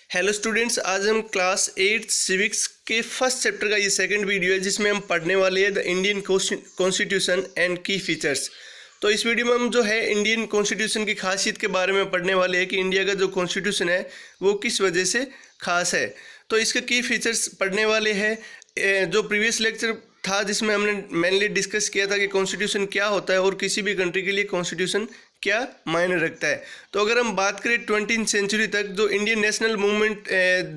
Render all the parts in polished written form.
Hello students, आज हम class 8 civics के फर्स्ट चैप्टर का ये सेकंड वीडियो है जिसमें हम पढ़ने वाले हैं द इंडियन कॉन्स्टिट्यूशन एंड की फीचर्स। तो इस वीडियो में हम जो है इंडियन कॉन्स्टिट्यूशन की खासियत के बारे में पढ़ने वाले हैं कि इंडिया का जो कॉन्स्टिट्यूशन है वो किस वजह से खास है। तो इसके की फीचर्स पढ़ने वाले हैं। जो प्रीवियस लेक्चर था जिसमें हमने मेनली डिस्कस किया था कि कॉन्स्टिट्यूशन क्या होता है और किसी भी कंट्री के लिए कॉन्स्टिट्यूशन क्या मायने रखता है। तो अगर हम बात करें 20वीं सेंचुरी तक जो इंडियन नेशनल मूवमेंट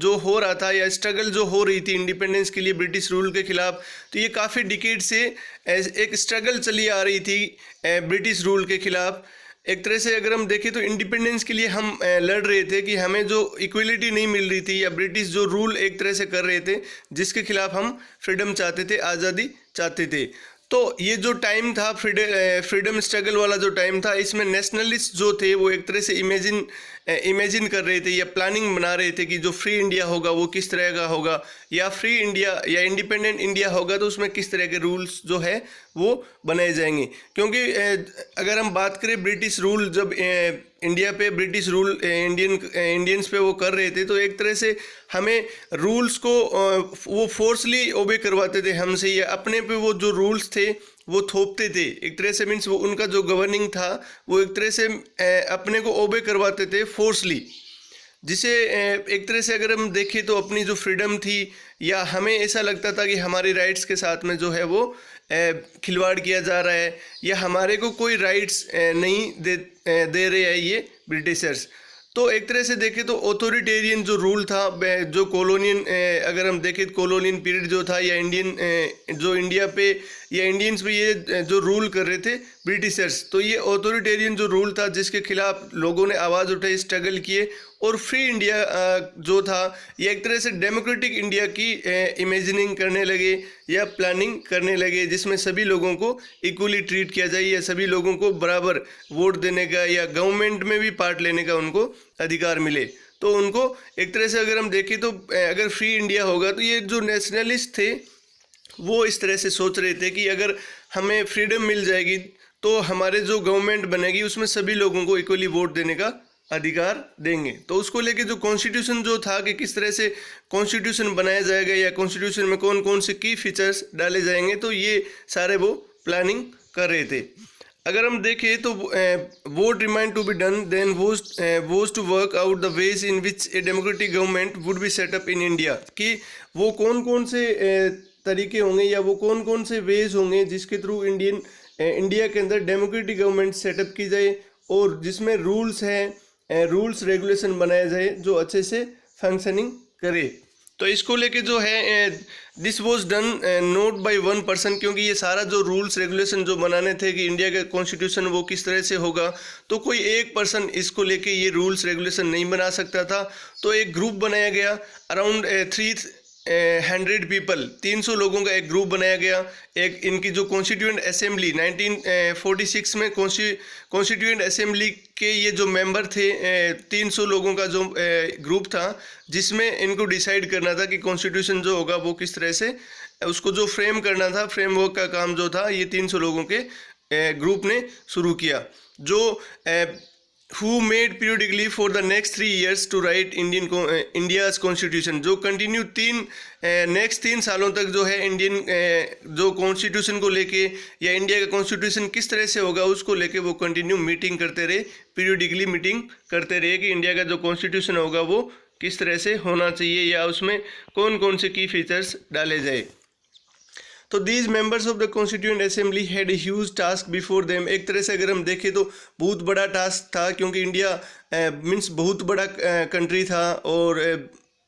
जो हो रहा था या स्ट्रगल जो हो रही थी इंडिपेंडेंस के लिए ब्रिटिश रूल के खिलाफ, तो ये काफ़ी डिकेड से एक स्ट्रगल चली आ रही थी ब्रिटिश रूल के खिलाफ। एक तरह से अगर हम देखें तो इंडिपेंडेंस के लिए हम लड़ रहे थे कि हमें जो इक्वलिटी नहीं मिल रही थी या ब्रिटिश जो रूल एक तरह से कर रहे थे जिसके खिलाफ हम फ्रीडम चाहते थे, आज़ादी चाहते थे। तो ये जो टाइम था फ्रीडम स्ट्रगल वाला जो टाइम था, इसमें नेशनलिस्ट जो थे वो एक तरह से इमेजिन कर रहे थे या प्लानिंग बना रहे थे कि जो फ्री इंडिया होगा वो किस तरह का होगा, या फ्री इंडिया या इंडिपेंडेंट इंडिया होगा तो उसमें किस तरह के रूल्स जो है वो बनाए जाएंगे। क्योंकि अगर हम बात करें ब्रिटिश रूल, जब इंडिया पे ब्रिटिश रूल इंडियंस पे वो कर रहे थे तो एक तरह से हमें रूल्स को वो फोर्सली ओबे करवाते थे हमसे, या अपने पे वो जो रूल्स थे वो थोपते थे एक तरह से। मीन्स वो उनका जो गवर्निंग था वो एक तरह से अपने को ओबे करवाते थे फोर्सली, जिसे एक तरह से अगर हम देखें तो अपनी जो फ्रीडम थी या हमें ऐसा लगता था कि हमारी राइट्स के साथ में जो है वो खिलवाड़ किया जा रहा है या हमारे को कोई राइट्स नहीं दे रहे हैं ये ब्रिटिशर्स। तो एक तरह से देखें तो ऑथोरिटेरियन जो रूल था, जो कॉलोनियन अगर हम देखें कॉलोनियन पीरियड जो था या जो इंडिया पे या इंडियंस पे ये जो रूल कर रहे थे ब्रिटिशर्स, तो ये ऑथोरिटेरियन जो रूल था जिसके खिलाफ लोगों ने आवाज़ उठाई, स्ट्रगल किए और फ्री इंडिया जो था ये एक तरह से डेमोक्रेटिक इंडिया की इमेजिनिंग करने लगे या प्लानिंग करने लगे, जिसमें सभी लोगं को इक्वली ट्रीट किया जाए या सभी लोगों को बराबर वोट देने का या गवर्नमेंट में भी पार्ट लेने का उनको अधिकार मिले। तो उनको एक तरह से अगर हम देखें तो अगर फ्री इंडिया होगा तो ये जो नेशनलिस्ट थे वो इस तरह से सोच रहे थे कि अगर हमें फ्रीडम मिल जाएगी तो हमारे जो गवर्नमेंट बनेगी उसमें सभी लोगों को इक्वली वोट देने का अधिकार देंगे। तो उसको लेके जो कॉन्स्टिट्यूशन जो था कि किस तरह से कॉन्स्टिट्यूशन बनाया जाएगा या कॉन्स्टिट्यूशन में कौन कौन से की फीचर्स डाले जाएंगे, तो ये सारे वो प्लानिंग कर रहे थे। अगर हम देखें तो what remained to be done then was to work out the ways in which a democratic government would be set up in India, कि वो कौन कौन से तरीके होंगे या वो कौन कौन से वेज होंगे जिसके थ्रू इंडिया के अंदर डेमोक्रेटिक गवर्नमेंट सेटअप की जाए और जिसमें रूल्स रेगुलेशन बनाया जाए जो अच्छे से फंक्शनिंग करे। तो इसको लेके जो है this was done note by one person, क्योंकि ये सारा जो रूल्स रेगुलेशन जो बनाने थे कि इंडिया का कॉन्स्टिट्यूशन वो किस तरह से होगा, तो कोई एक पर्सन इसको लेके ये रूल्स रेगुलेशन नहीं बना सकता था। तो एक ग्रुप बनाया गया अराउंड 300 पीपल, 300 लोगों का एक ग्रुप बनाया गया। एक इनकी जो कॉन्स्टिट्यूएंट असेंबली 1946 में कॉन्स्टिट्यूएंट असेंबली के ये जो मेंबर थे 300 लोगों का जो ग्रुप था जिसमें इनको डिसाइड करना था कि कॉन्स्टिट्यूशन जो होगा वो किस तरह से उसको जो फ्रेम करना था, फ्रेमवर्क का काम जो था ये 300 लोगों के ग्रुप ने शुरू किया, जो who made periodically for the next 3 years to write India's constitution, जो कंटिन्यू नेक्स्ट 3 सालों तक जो है इंडियन जो कॉन्स्टिट्यूशन को लेके या इंडिया का कॉन्स्टिट्यूशन किस तरह से होगा उसको लेके वो कंटिन्यू मीटिंग करते रहे, पीरियडिकली मीटिंग करते रहे कि इंडिया का जो कॉन्स्टिट्यूशन होगा वो किस तरह से होना चाहिए या उसमें कौन कौन से की फीचर्स डाले जाए। तो these members of the constituent assembly had a huge task before them. एक तरह से अगर हम देखें तो बहुत बड़ा टास्क था, क्योंकि इंडिया मीन्स बहुत बड़ा कंट्री था और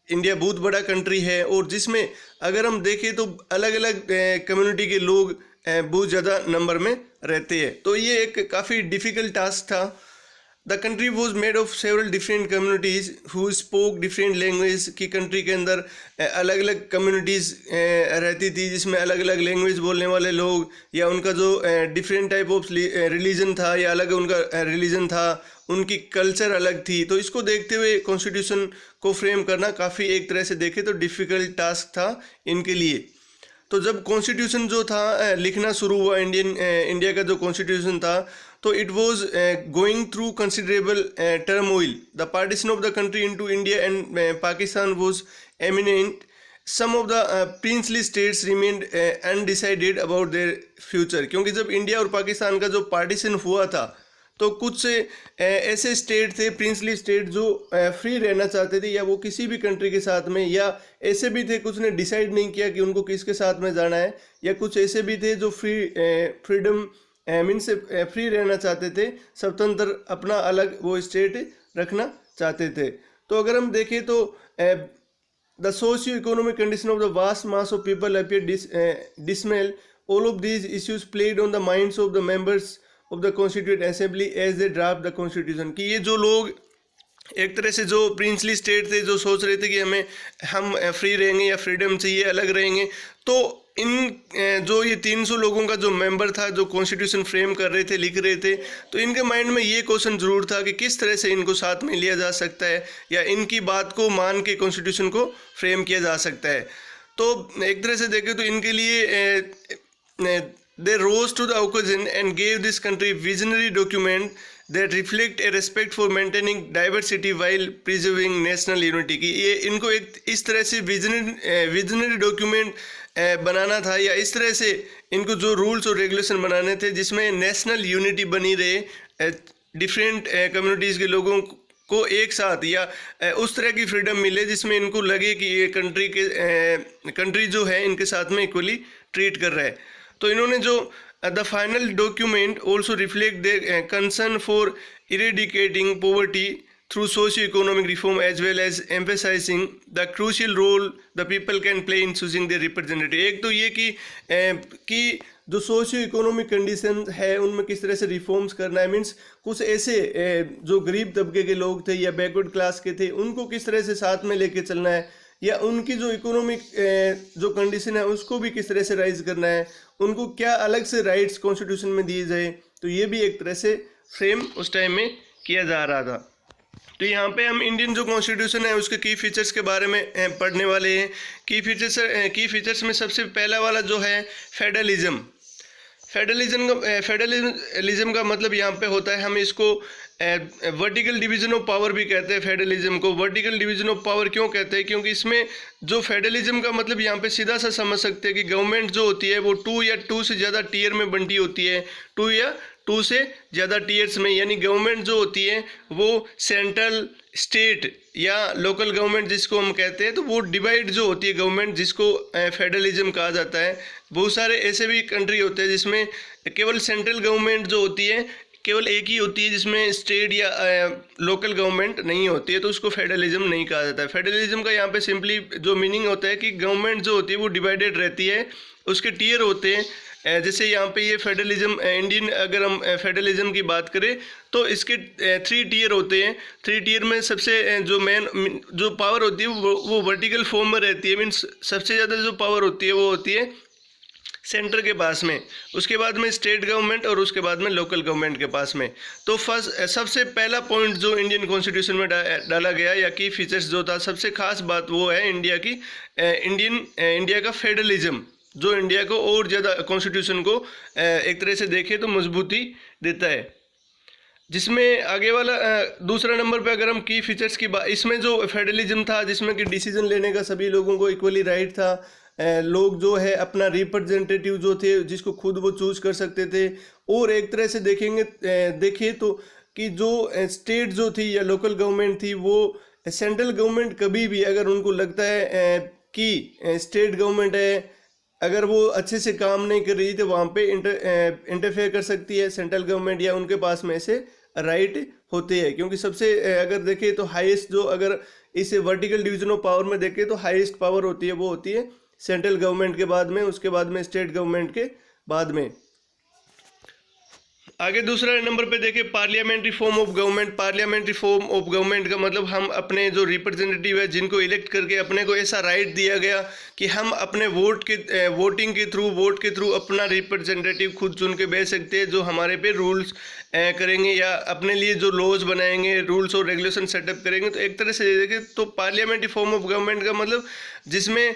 इंडिया बहुत बड़ा कंट्री है और जिसमें अगर हम देखें तो अलग अलग कम्युनिटी के लोग बहुत ज़्यादा नंबर में रहते हैं। तो ये एक काफ़ी डिफ़िकल्ट टास्क था। The country was made of several different communities who spoke different language, की कंट्री के अंदर अलग अलग कम्युनिटीज़ रहती थी जिसमें अलग अलग लैंग्वेज बोलने वाले लोग या उनका जो डिफरेंट टाइप ऑफ रिलीजन था या अलग उनका रिलीजन था, उनकी कल्चर अलग थी। तो इसको देखते हुए कॉन्स्टिट्यूशन को फ्रेम करना काफ़ी एक तरह से देखे तो डिफ़िकल्ट टास्क था इनके लिए। तो जब कॉन्स्टिट्यूशन जो था लिखना शुरू हुआ इंडिया का जो कॉन्स्टिट्यूशन था, तो it was going through considerable turmoil. The partition of the country into India and Pakistan was eminent. Some of the princely states remained undecided about their future. क्योंकि जब इंडिया और पाकिस्तान का जो पार्टीशन हुआ था तो कुछ ऐसे स्टेट थे, प्रिंसली स्टेट, जो फ्री रहना चाहते थे, या वो किसी भी कंट्री के साथ में, या ऐसे भी थे कुछ ने डिसाइड नहीं किया कि उनको किसके साथ में जाना है, या कुछ ऐसे भी थे जो फ्रीडम मीन्स फ्री रहना चाहते थे, स्वतंत्र अपना अलग वो स्टेट रखना चाहते थे. तो अगर हम देखें तो the socio economic condition of the vast mass of people appear dismal. All of these issues played on the minds of the members of the constitute assembly as they draft the constitution. कि ये जो लोग एक तरह से जो princely state थे, जो सोच रहे थे कि हम फ्री रहेंगे या फ्रीडम चाहिए, अलग रहेंगे, तो इन जो ये 300 लोगों का जो मेंबर था, जो कॉन्स्टिट्यूशन फ्रेम कर रहे थे, लिख रहे थे, तो इनके माइंड में ये क्वेश्चन ज़रूर था कि किस तरह से इनको साथ में लिया जा सकता है, या इनकी बात को मान के कॉन्स्टिट्यूशन को फ्रेम किया जा सकता है. तो एक तरह से देखें तो इनके लिए they rose to the occasion and gave this country visionary document that reflect a respect for maintaining diversity while preserving national unity. कि ये इनको एक इस तरह से विजनरी डॉक्यूमेंट बनाना था, या इस तरह से इनको जो रूल्स और रेगुलेशन बनाने थे जिसमें नेशनल यूनिटी बनी रहे, डिफरेंट कम्युनिटीज़ के लोगों को एक साथ, या उस तरह की फ्रीडम मिले जिसमें इनको लगे कि ये कंट्री जो है इनके साथ में इक्वली ट्रीट कर रहा है. तो इन्होंने जो the final document also reflect their concern for eradicating poverty through socio economic reform as well as emphasising the crucial role the people can play in choosing their representative. एक तो ये कि जो सोशियो इकोनॉमिक कंडीशन है उनमें किस तरह से रिफॉर्म्स करना है, मीन्स कुछ ऐसे जो गरीब तबके के लोग थे या बैकवर्ड क्लास के थे उनको किस तरह से साथ में लेके चलना है, या उनकी जो इकोनॉमिक जो कंडीशन है उसको भी किस तरह से राइज करना है, उनको क्या अलग से राइट्स कॉन्स्टिट्यूशन में दिए जाए. तो ये भी एक तरह से फ्रेम उस टाइम में किया जा रहा था. तो यहाँ पे हम इंडियन जो कॉन्स्टिट्यूशन है उसके की फीचर्स के बारे में पढ़ने वाले हैं. की फीचर्स में सबसे पहला वाला जो है फेडरलिज्म. फेडरलिज्म का मतलब यहाँ पे होता है, हम इसको वर्टिकल डिवीजन ऑफ पावर भी कहते हैं. फेडरलिज्म को वर्टिकल डिवीजन ऑफ पावर क्यों कहते हैं? क्योंकि इसमें जो फेडरलिज्म का मतलब यहाँ पे सीधा सा समझ सकते हैं कि गवर्नमेंट जो होती है वो 2 या 2 से ज़्यादा टीयर में बंटी होती है, 2 या 2 से ज़्यादा टीयर्स में. यानी गवर्नमेंट जो होती है वो सेंट्रल, स्टेट या लोकल गवर्नमेंट जिसको हम कहते हैं, तो वो डिवाइड जो होती है गवर्नमेंट, जिसको फेडरलिज्म कहा जाता है. बहुत सारे ऐसे भी कंट्री होते हैं जिसमें केवल सेंट्रल गवर्नमेंट जो होती है केवल एक ही होती है, जिसमें स्टेट या लोकल गवर्नमेंट नहीं होती है, तो उसको फेडरलिज्म नहीं कहा जाता है. फेडरलिज्म का यहाँ पे सिंपली जो मीनिंग होता है कि गवर्नमेंट जो होती है वो डिवाइडेड रहती है, उसके टीयर होते हैं. जैसे यहाँ पे ये फेडरलिज्म इंडियन, अगर हम फेडरलिज्म की बात करें तो इसके 3 टीयर होते हैं. 3 टीयर में सबसे जो मेन जो पावर होती है वो वर्टिकल फॉर्म में रहती है. मीन्स सबसे ज़्यादा जो पावर होती है वो होती है सेंटर के पास में, उसके बाद में स्टेट गवर्नमेंट, और उसके बाद में लोकल गवर्नमेंट के पास में. तो सबसे पहला पॉइंट जो इंडियन कॉन्स्टिट्यूशन में डाला गया या की फीचर्स जो था, सबसे खास बात वो है इंडिया का फेडरलिज्म, जो इंडिया को और ज़्यादा कॉन्स्टिट्यूशन को एक तरह से देखें तो मजबूती देता है. जिसमें आगे वाला दूसरा नंबर पे अगर हम की फीचर्स की बात, इसमें जो फेडरलिज्म था जिसमें कि डिसीजन लेने का सभी लोगों को इक्वली राइट था. लोग जो है अपना रिप्रेजेंटेटिव जो थे जिसको खुद वो चूज कर सकते थे. और एक तरह से देखें तो कि जो स्टेट जो थी या लोकल गवर्नमेंट थी, वो सेंट्रल गवर्नमेंट कभी भी अगर उनको लगता है कि स्टेट गवर्नमेंट है, अगर वो अच्छे से काम नहीं कर रही तो वहाँ पे इंटरफेयर कर सकती है सेंट्रल गवर्नमेंट, या उनके पास में ऐसे राइट होते हैं. क्योंकि सबसे अगर देखें तो हाईएस्ट जो, अगर इसे वर्टिकल डिवीजन ऑफ पावर में देखें तो हाईएस्ट पावर होती है वो होती है सेंट्रल गवर्नमेंट के बाद में, उसके बाद में स्टेट गवर्नमेंट के बाद में. आगे दूसरा नंबर पे देखें parliamentary form of government. Parliamentary form of government का मतलब हम अपने जो रिप्रेजेंटेटिव है जिनको इलेक्ट करके अपने को ऐसा राइट दिया गया कि हम अपने वोट के थ्रू अपना रिप्रेजेंटेटिव खुद चुन के भेज सकते हैं, जो हमारे पे रूल्स करेंगे या अपने लिए जो लॉज बनाएंगे, रूल्स और रेगुलेशन सेटअप करेंगे. तो एक तरह से देखें तो पार्लियामेंट्री फॉर्म ऑफ गवर्नमेंट का मतलब जिसमें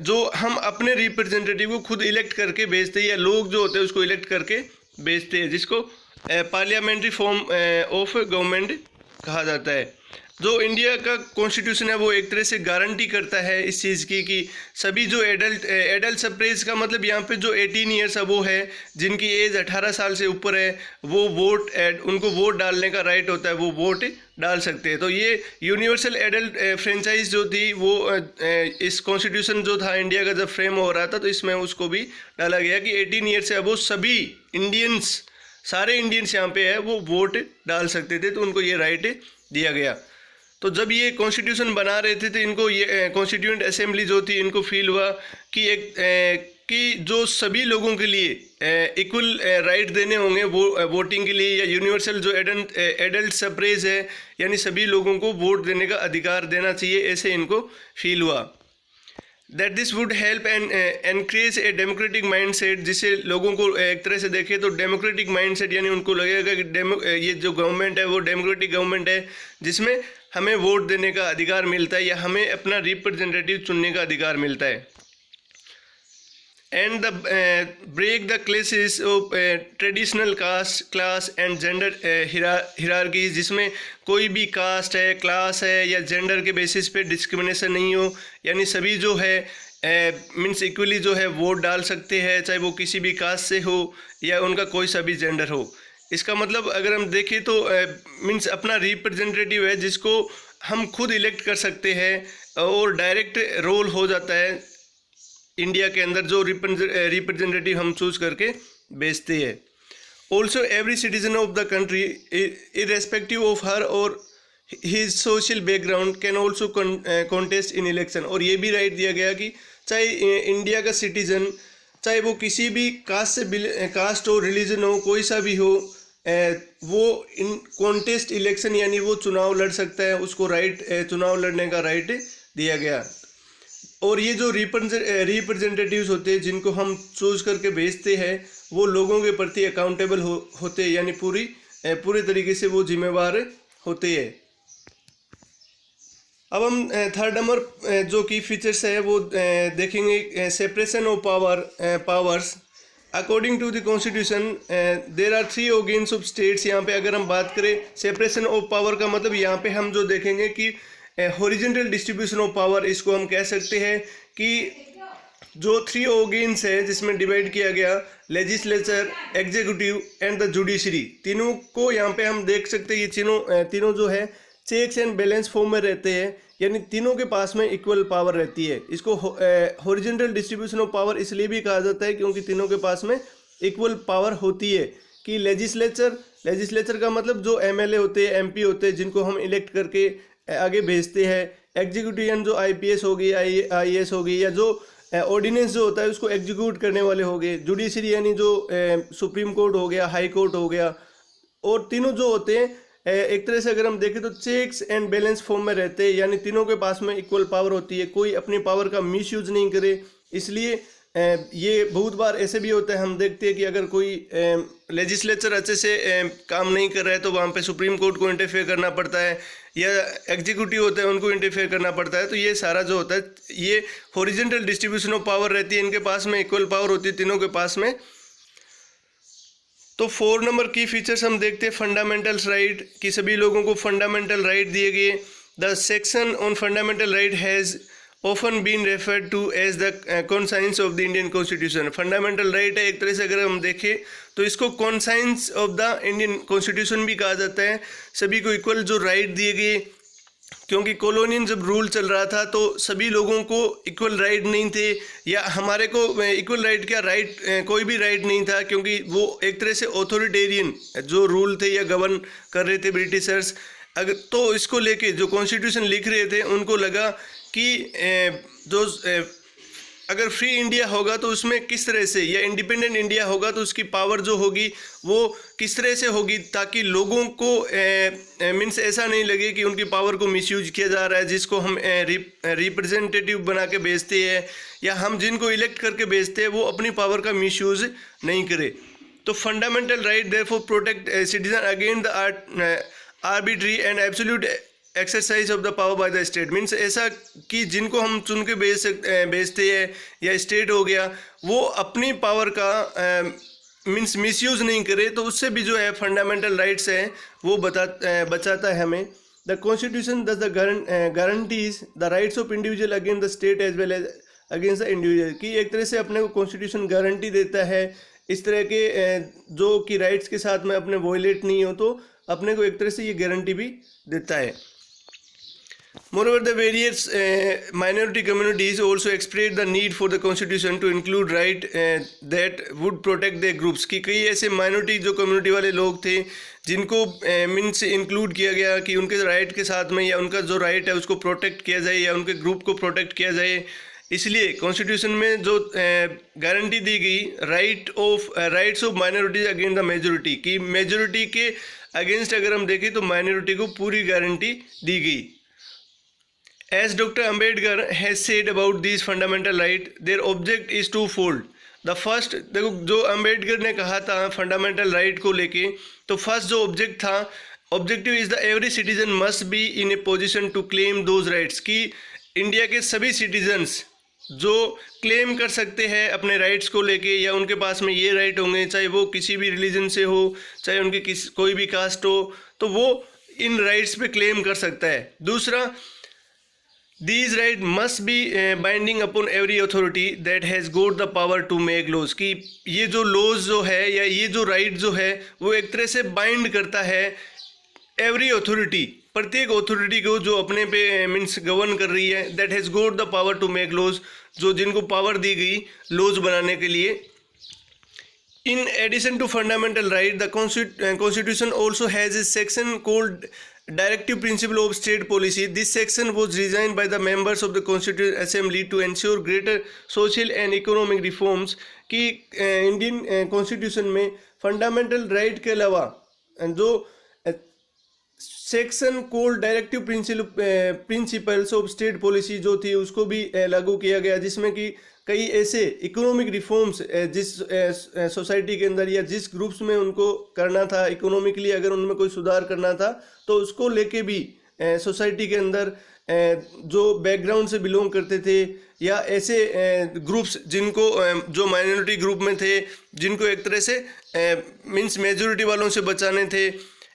जो हम अपने रिप्रेजेंटेटिव को खुद इलेक्ट करके भेजते हैं, या लोग जो होते हैं उसको इलेक्ट करके भेजते हैं, जिसको पार्लियामेंट्री फॉर्म ऑफ गवर्नमेंट कहा जाता है। जो इंडिया का कॉन्स्टिट्यूशन है वो एक तरह से गारंटी करता है इस चीज़ की कि सभी जो एडल्ट सप्रेज का मतलब यहाँ पे जो 18 ईयर्स अब वो है जिनकी एज 18 साल से ऊपर है वो उनको वोट डालने का राइट होता है, वो वोट डाल सकते हैं। तो ये यूनिवर्सल एडल्ट फ्रेंचाइज जो थी वो इस कॉन्स्टिट्यूशन जो था इंडिया का जब फ्रेम हो रहा था तो इसमें उसको भी डाला गया कि 18 ईयर से अब वो सभी इंडियंस, सारे इंडियंस यहाँ पे है वो वोट डाल सकते थे, तो उनको ये राइट दिया गया। तो जब ये कॉन्स्टिट्यूशन बना रहे थे तो इनको ये कॉन्स्टिट्यूएंट असेंबली जो थी इनको फील हुआ कि कि जो सभी लोगों के लिए इक्वल राइट देने होंगे वोटिंग के लिए, या यूनिवर्सल जो एडल्ट सप्रेज है यानी सभी लोगों को वोट देने का अधिकार देना चाहिए, ऐसे इनको फील हुआ। That this would help and encourage a democratic mind set, जिससे लोगों को एक तरह से देखें तो डेमोक्रेटिक माइंड सेट यानी उनको लगेगा कि ये जो गवर्नमेंट है वो डेमोक्रेटिक गवर्नमेंट है जिसमें हमें वोट देने का अधिकार मिलता है या हमें अपना रिप्रेजेंटेटिव चुनने का अधिकार मिलता है। And the break the classes of traditional caste class and gender hierarchies, जिसमें कोई भी कास्ट है, क्लास है या जेंडर के बेसिस पे डिस्क्रिमिनेशन नहीं हो, यानी सभी जो है मीन्स इक्वली जो है वोट डाल सकते हैं, चाहे वो किसी भी कास्ट से हो या उनका कोई सा भी जेंडर हो। इसका मतलब अगर हम देखें तो मीन्स अपना रिप्रेजेंटेटिव है जिसको हम खुद इलेक्ट कर सकते हैं और डायरेक्ट रोल हो जाता है इंडिया के अंदर, जो रिप्रेजेंटेटिव हम चूज करके भेजते हैं। Also every citizen of the country irrespective of her और his social background can also contest in election, और ये भी राइट दिया गया कि चाहे इंडिया का सिटीजन, चाहे वो किसी भी कास्ट हो, रिलीजन हो, कोई सा भी हो, वो इन कॉन्टेस्ट इलेक्शन यानी वो चुनाव लड़ सकता है, उसको राइट चुनाव लड़ने का राइट दिया गया। और ये जो रिप्रेजेंटेटिव्स होते हैं जिनको हम चूज करके भेजते हैं वो लोगों के प्रति अकाउंटेबल होते हैं, यानी पूरे तरीके से वो जिम्मेवार होते हैं। अब हम थर्ड नंबर जो की फीचर्स है वो देखेंगे, separation of powers. According to the constitution there are 3 organs of states. यहाँ पे अगर हम बात करें सेपरेशन ऑफ पावर का मतलब यहाँ पे हम जो देखेंगे कि हॉरिजॉन्टल डिस्ट्रीब्यूशन ऑफ पावर, इसको हम कह सकते हैं कि जो 3 ऑर्गन्स है जिसमें डिवाइड किया गया, legislature, executive and the judiciary, तीनों को यहाँ पे हम देख सकते हैं। ये तीनों जो है चेक्स एंड बैलेंस फॉर्म में रहते हैं, यानी तीनों के पास में इक्वल पावर रहती है। इसको हॉरिजॉन्टल डिस्ट्रीब्यूशन ऑफ पावर इसलिए भी कहा जाता है क्योंकि तीनों के पास में इक्वल पावर होती है। कि लेजिस्लेचर का मतलब जो एमएलए होते हैं, एमपी होते हैं, जिनको हम इलेक्ट करके आगे भेजते हैं। एग्जीक्यूटिव यानी जो आईपीएस होगी, आईएएस होगी, या जो ऑर्डिनेंस जो होता है उसको एग्जीक्यूट करने वाले हो गए। जुडिशरी यानी जो सुप्रीम कोर्ट हो गया, हाई कोर्ट हो गया। और तीनों जो होते हैं एक तरह से अगर हम देखें तो चेक्स एंड बैलेंस फॉर्म में रहते हैं, यानी तीनों के पास में इक्वल पावर होती है, कोई अपनी पावर का मिसयूज नहीं करे। इसलिए ये बहुत बार ऐसे भी होता है, हम देखते हैं कि अगर कोई लेजिस्लेचर अच्छे से काम नहीं कर रहा है तो वहाँ पे सुप्रीम कोर्ट को इंटरफेयर करना पड़ता है, या एग्जीक्यूटिव होता है उनको इंटरफेयर करना पड़ता है। तो ये सारा जो होता है ये हॉरिजॉन्टल डिस्ट्रीब्यूशन ऑफ पावर रहती है, इनके पास में इक्वल पावर होती है तीनों के पास में। तो 4 नंबर की फीचर्स हम देखते हैं फंडामेंटल राइट, कि सभी लोगों को फंडामेंटल राइट दिए गए। The section on fundamental right has often been referred to as the conscience of the Indian constitution. Fundamental right है एक तरह से अगर हम देखें तो इसको conscience of the Indian constitution भी कहा जाता है। सभी को इक्वल जो राइट दिए गए, क्योंकि कॉलोनियन जब रूल चल रहा था तो सभी लोगों को इक्वल राइट नहीं थे, या हमारे को इक्वल राइट क्या राइट कोई भी राइट नहीं था, क्योंकि वो एक तरह से ऑथोरिटेरियन जो रूल थे या गवर्न कर रहे थे ब्रिटिशर्स। अगर तो इसको लेके जो कॉन्स्टिट्यूशन लिख रहे थे उनको लगा कि अगर फ्री इंडिया होगा तो उसमें किस तरह से, या इंडिपेंडेंट इंडिया होगा तो उसकी पावर जो होगी वो किस तरह से होगी, ताकि लोगों को मीन्स ऐसा नहीं लगे कि उनकी पावर को मिसयूज किया जा रहा है, जिसको हम रिप्रेजेंटेटिव बना के भेजते हैं या हम जिनको इलेक्ट करके भेजते हैं वो अपनी पावर का मिसयूज नहीं करे। तो fundamental right therefore protect citizen against the arbitrary and absolute exercise of the power by the state. Means ऐसा कि जिनको हम चुन के भेजते हैं या स्टेट हो गया, वो अपनी पावर का मीन्स मिसयूज़ नहीं करे, तो उससे भी जो है फंडामेंटल राइट्स है वो बचाता है हमें। The constitution thus the guarantees the rights of individual against the state as well as against the individual, कि एक तरह से अपने को कॉन्स्टिट्यूशन गारंटी देता है इस तरह के जो कि राइट्स के साथ में अपने वॉयलेट नहीं हो, तो अपने को एक तरह से ये गारंटी भी देता है। Moreover, the various minority communities also expressed the need for the constitution to include right that would protect their groups, कि कई ऐसे माइनॉरिटी जो कम्युनिटी वाले लोग थे जिनको मीन्स इंक्लूड किया गया कि उनके राइट के साथ में या उनका जो राइट है उसको प्रोटेक्ट किया जाए या उनके ग्रुप को प्रोटेक्ट किया जाए। इसलिए कॉन्स्टिट्यूशन में जो गारंटी दी गई rights of minorities against the majority, कि मेजोरिटी के अगेंस्ट अगर हम देखें तो माइनॉरिटी को पूरी गारंटी दी गई। As Dr. Ambedkar has said about these fundamental rights, their object is twofold. The first, देखो जो अम्बेडकर ने कहा था फंडामेंटल राइट को लेके, तो फर्स्ट जो ऑब्जेक्ट था, objective is the every citizen must be in a position to claim those rights, कि इंडिया के सभी सिटीजन्स जो क्लेम कर सकते हैं अपने राइट्स को लेके या उनके पास में ये राइट होंगे, चाहे वो किसी भी रिलीजन से हो, चाहे उनकी कोई भी कास्ट हो, तो वो इन राइट्स पे क्लेम कर सकता है। दूसरा, These rights must be binding upon every authority that has got the power to make laws, कि ये जो लॉज जो है या ये जो राइट जो है वो एक तरह से बाइंड करता है एवरी अथॉरिटी, प्रत्येक अथॉरिटी को जो अपने पे मीन्स गवर्न कर रही है, that has got the power to make laws, जो जिनको पावर दी गई लॉज बनाने के लिए। In addition to fundamental right, the Constitution also has a section called Directive Principle of State Policy. This section was designed by the members of the Constituent Assembly to ensure greater social and economic reforms, कि Indian constitution में fundamental right के अलावा जो section cold directive principles of state policy जो थी उसको भी लागू किया गया, जिसमें कि कई ऐसे इकोनॉमिक रिफॉर्म्स जिस सोसाइटी के अंदर या जिस ग्रुप्स में उनको करना था इकोनॉमिकली, अगर उनमें कोई सुधार करना था तो उसको लेके भी सोसाइटी के अंदर जो बैकग्राउंड से बिलोंग करते थे या ऐसे ग्रुप्स जिनको जो माइनॉरिटी ग्रुप में थे, जिनको एक तरह से मीन्स मेजोरिटी वालों से बचाने थे,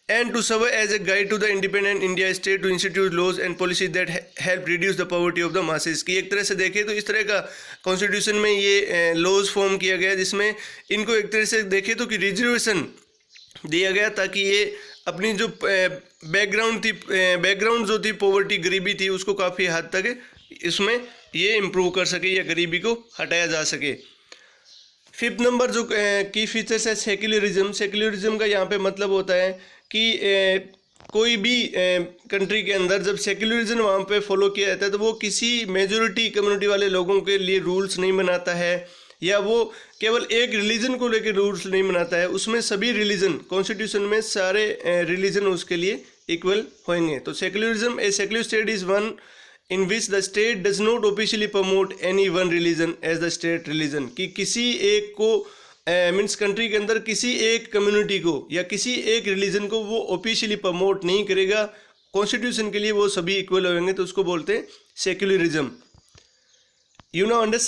and to serve as a guide to the independent India state to institute laws and policies that help reduce the poverty of the masses, की एक तरह से देखें तो इस तरह का कॉन्स्टिट्यूशन में ये लॉज फॉर्म किया गया जिसमें इनको एक तरह से देखें तो कि रिजर्वेशन दिया गया ताकि ये अपनी जो बैकग्राउंड जो थी पॉवर्टी गरीबी थी उसको काफ़ी हद तक इसमें ये इम्प्रूव कर सके या गरीबी को हटाया जा सके। फिफ्थ नंबर जो की फीचर्स है सेक्युलरिज्म। सेक्युलरिज्म का यहाँ पे मतलब होता है कि कोई भी कंट्री के अंदर जब सेक्युलरिज्म वहाँ पे फॉलो किया जाता है तो वो किसी मेजॉरिटी कम्युनिटी वाले लोगों के लिए रूल्स नहीं बनाता है या वो केवल एक रिलीजन को लेकर रूल्स नहीं बनाता है, उसमें सभी रिलीजन कॉन्स्टिट्यूशन में सारे रिलीजन उसके लिए इक्वल होंगे। तो secularism A secular state is one in which the state does not officially promote any one religion as the state religion, कि किसी एक को मीन्स कंट्री के अंदर किसी एक कम्युनिटी को या किसी एक रिलीजन को वो ऑफिशियली प्रमोट नहीं करेगा, कॉन्स्टिट्यूशन के लिए वो सभी इक्वल होंगे, तो उसको बोलते हैं सेक्युलरिज्म। You know understand.